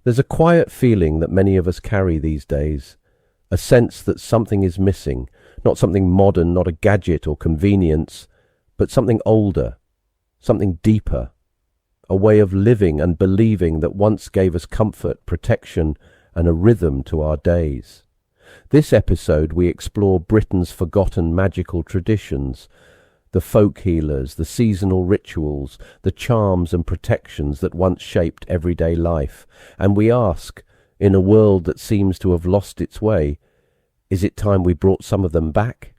There's a quiet feeling that many of us carry these days, a sense that something is missing, not something modern, not a gadget or convenience, but something older, something deeper, a way of living and believing that once gave us comfort, protection, and a rhythm to our days. This episode we explore Britain's forgotten magical traditions, the folk healers, the seasonal rituals, the charms and protections that once shaped everyday life, and we ask, in a world that seems to have lost its way, is it time we brought some of them back?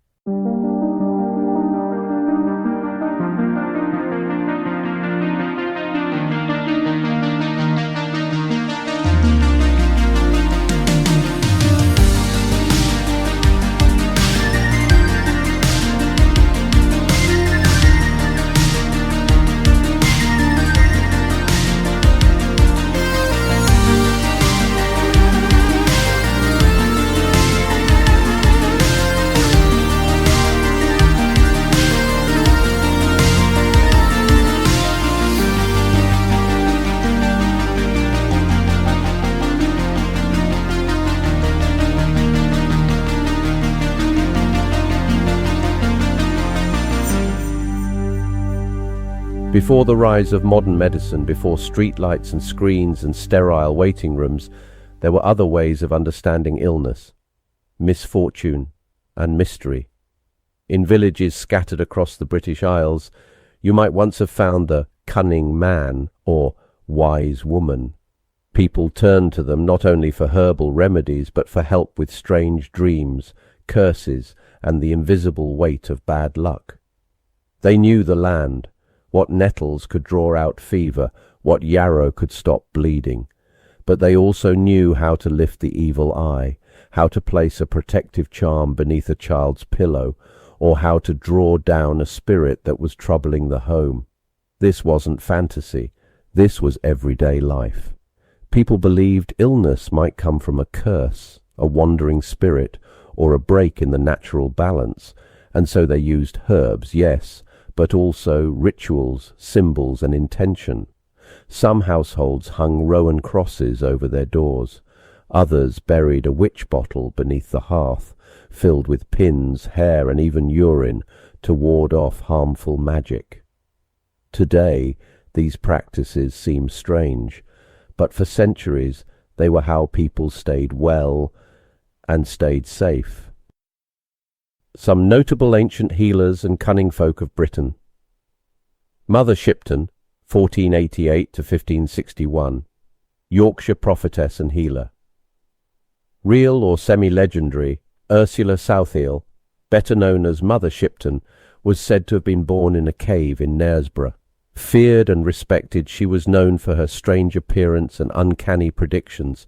Before the rise of modern medicine, before streetlights and screens and sterile waiting rooms, there were other ways of understanding illness, misfortune and mystery. In villages scattered across the British Isles, you might once have found the cunning man or wise woman. People turned to them not only for herbal remedies, but for help with strange dreams, curses, and the invisible weight of bad luck. They knew the land, what nettles could draw out fever, what yarrow could stop bleeding. But they also knew how to lift the evil eye, how to place a protective charm beneath a child's pillow, or how to draw down a spirit that was troubling the home. This wasn't fantasy. This was everyday life. People believed illness might come from a curse, a wandering spirit, or a break in the natural balance, and so they used herbs, yes, but also rituals, symbols, and intention. Some households hung Rowan crosses over their doors. Others buried a witch bottle beneath the hearth, filled with pins, hair, and even urine to ward off harmful magic. Today, these practices seem strange, but for centuries they were how people stayed well and stayed safe. Some notable ancient healers and cunning folk of Britain. Mother Shipton, 1488 to 1561, Yorkshire prophetess and healer. Real or semi-legendary, Ursula Southiel, better known as Mother Shipton, was said to have been born in a cave in Knaresborough. Feared and respected, she was known for her strange appearance and uncanny predictions,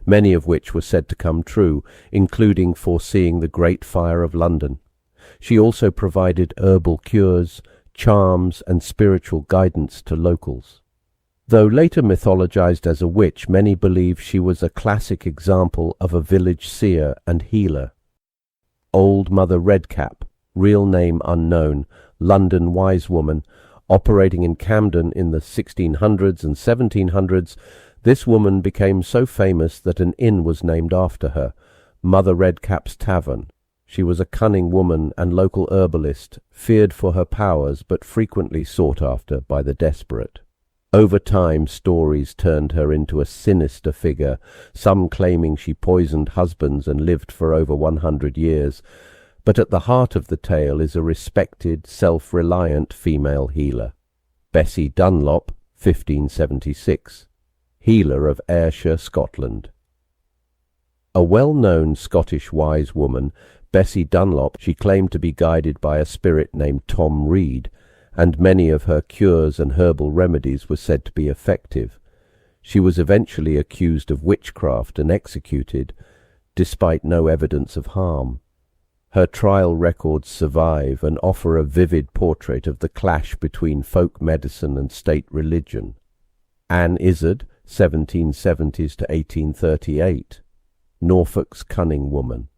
many of which were said to come true, including foreseeing the Great Fire of London. She also provided herbal cures, charms, and spiritual guidance to locals. Though later mythologized as a witch, many believe she was a classic example of a village seer and healer. Old Mother Redcap, real name unknown, London wise woman, operating in Camden in the 1600s and 1700s, this woman became so famous that an inn was named after her, Mother Redcap's Tavern. She was a cunning woman and local herbalist, feared for her powers but frequently sought after by the desperate. Over time, stories turned her into a sinister figure, some claiming she poisoned husbands and lived for over 100 years, but at the heart of the tale is a respected, self-reliant female healer. Bessie Dunlop, 1576, healer of Ayrshire, Scotland. A well-known Scottish wise woman, Bessie Dunlop, she claimed to be guided by a spirit named Tom Reed, and many of her cures and herbal remedies were said to be effective. She was eventually accused of witchcraft and executed, despite no evidence of harm. Her trial records survive and offer a vivid portrait of the clash between folk medicine and state religion. Anne Izard, 1770s to 1838, Norfolk's cunning woman.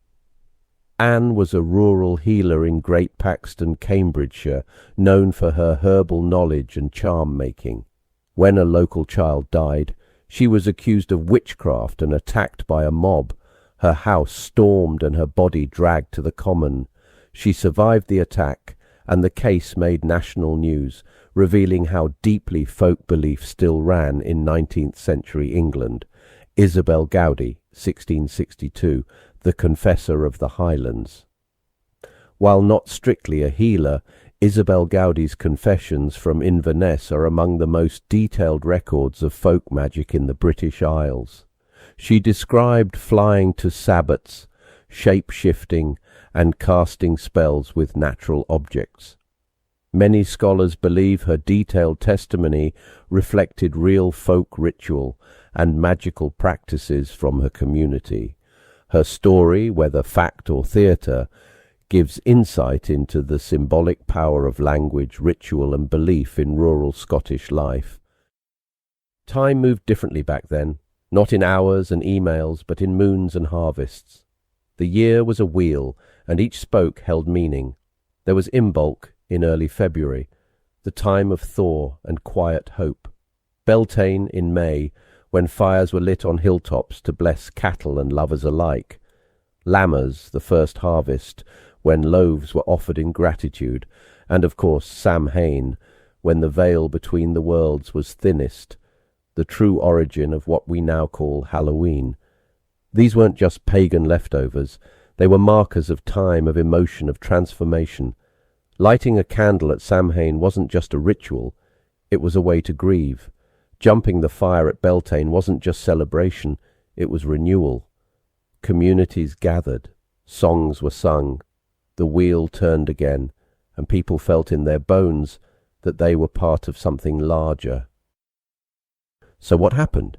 Anne was a rural healer in Great Paxton, Cambridgeshire, known for her herbal knowledge and charm-making. When a local child died, She was accused of witchcraft and attacked by a mob. Her house stormed and her body dragged to the common. She survived the attack, and the case made national news, revealing how deeply folk belief still ran in 19th century England. Isabel Gowdy, 1662, the confessor of the Highlands. While not strictly a healer, Isabel Gowdy's confessions from Inverness are among the most detailed records of folk magic in the British Isles. She described flying to sabbats, shape-shifting, and casting spells with natural objects. Many scholars believe her detailed testimony reflected real folk ritual and magical practices from her community. Her story, whether fact or theatre, gives insight into the symbolic power of language, ritual and belief in rural Scottish life. Time moved differently back then, not in hours and emails, but in moons and harvests. The year was a wheel, and each spoke held meaning. There was Imbolc in early February, the time of thaw and quiet hope. Beltane in May, when fires were lit on hilltops to bless cattle and lovers alike. Lammers, the first harvest, when loaves were offered in gratitude, and of course Samhain, when the veil between the worlds was thinnest, the true origin of what we now call Halloween. These weren't just pagan leftovers, they were markers of time, of emotion, of transformation. Lighting a candle at Samhain wasn't just a ritual, it was a way to grieve. Jumping the fire at Beltane wasn't just celebration, it was renewal. Communities gathered, songs were sung, the wheel turned again, and people felt in their bones that they were part of something larger. So what happened?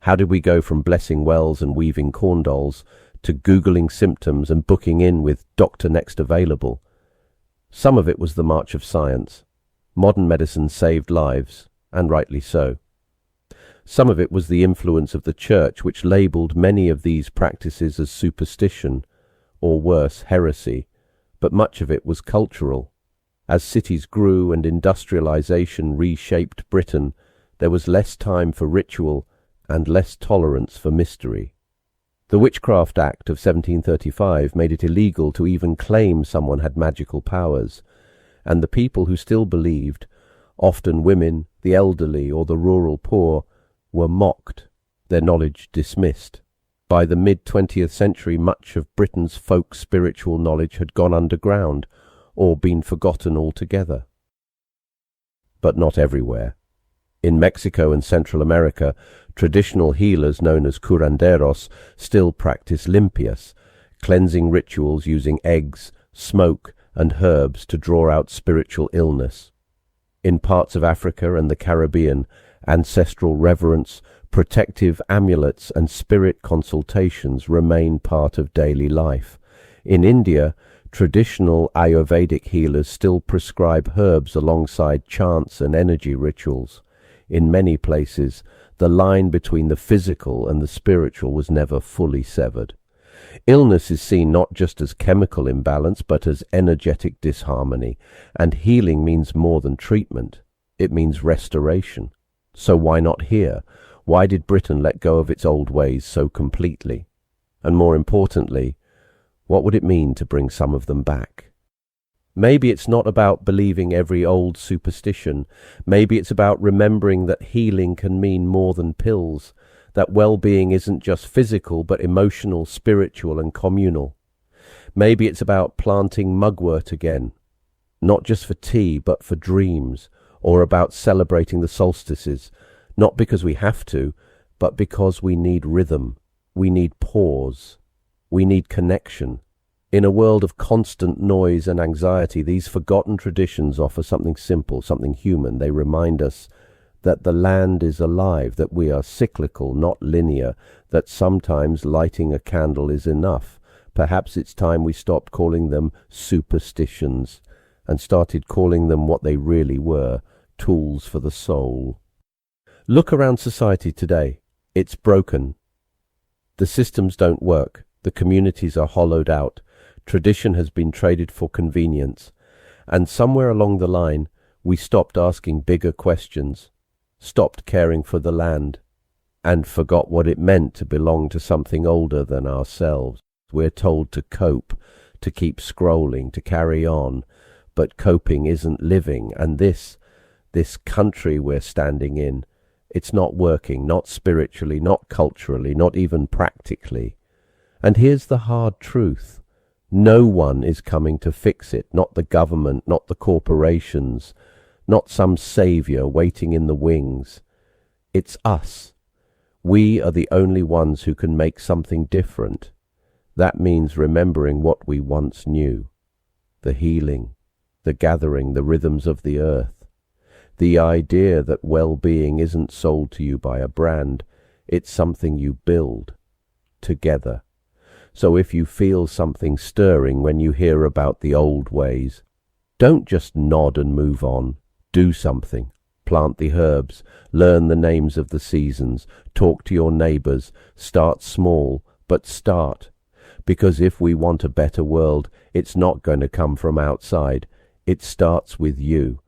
How did we go from blessing wells and weaving corn dolls to Googling symptoms and booking in with Doctor Next Available? Some of it was the march of science. Modern medicine saved lives, and rightly so. Some of it was the influence of the church, which labelled many of these practices as superstition, or worse, heresy, but much of it was cultural. As cities grew and industrialization reshaped Britain, there was less time for ritual and less tolerance for mystery. The Witchcraft Act of 1735 made it illegal to even claim someone had magical powers, and the people who still believed, often women, the elderly or the rural poor, were mocked, their knowledge dismissed. By the mid-20th century, much of Britain's folk spiritual knowledge had gone underground or been forgotten altogether. But not everywhere. In Mexico and Central America, traditional healers known as curanderos still practice limpias, cleansing rituals using eggs, smoke, and herbs to draw out spiritual illness. In parts of Africa and the Caribbean, ancestral reverence, protective amulets and spirit consultations remain part of daily life. In India, traditional Ayurvedic healers still prescribe herbs alongside chants and energy rituals. In many places, the line between the physical and the spiritual was never fully severed. Illness is seen not just as chemical imbalance, but as energetic disharmony, and healing means more than treatment. It means restoration. So why not here? Why did Britain let go of its old ways so completely? And more importantly, what would it mean to bring some of them back? Maybe it's not about believing every old superstition. Maybe it's about remembering that healing can mean more than pills, that well-being isn't just physical but emotional, spiritual and communal. Maybe it's about planting mugwort again, not just for tea but for dreams, or about celebrating the solstices, not because we have to, but because we need rhythm, we need pause, we need connection. In a world of constant noise and anxiety, these forgotten traditions offer something simple, something human. They remind us that the land is alive, that we are cyclical, not linear, that sometimes lighting a candle is enough. Perhaps it's time we stopped calling them superstitions and started calling them what they really were, tools for the soul. Look around society today. It's broken. The systems don't work. The communities are hollowed out. Tradition has been traded for convenience. And somewhere along the line, we stopped asking bigger questions, stopped caring for the land. and forgot what it meant to belong to something older than ourselves. We're told to cope, to keep scrolling, to carry on, but coping isn't living, and this country we're standing in, it's not working, not spiritually, not culturally, not even practically. And here's the hard truth. No one is coming to fix it, not the government, not the corporations, not some savior waiting in the wings. It's us. We are the only ones who can make something different. That means remembering what we once knew. The healing, the gathering, the rhythms of the earth. The idea that well-being isn't sold to you by a brand, it's something you build together. So if you feel something stirring when you hear about the old ways, don't just nod and move on. Do something. Plant the herbs, learn the names of the seasons, talk to your neighbors, start small, but start. Because if we want a better world, it's not going to come from outside. It starts with you.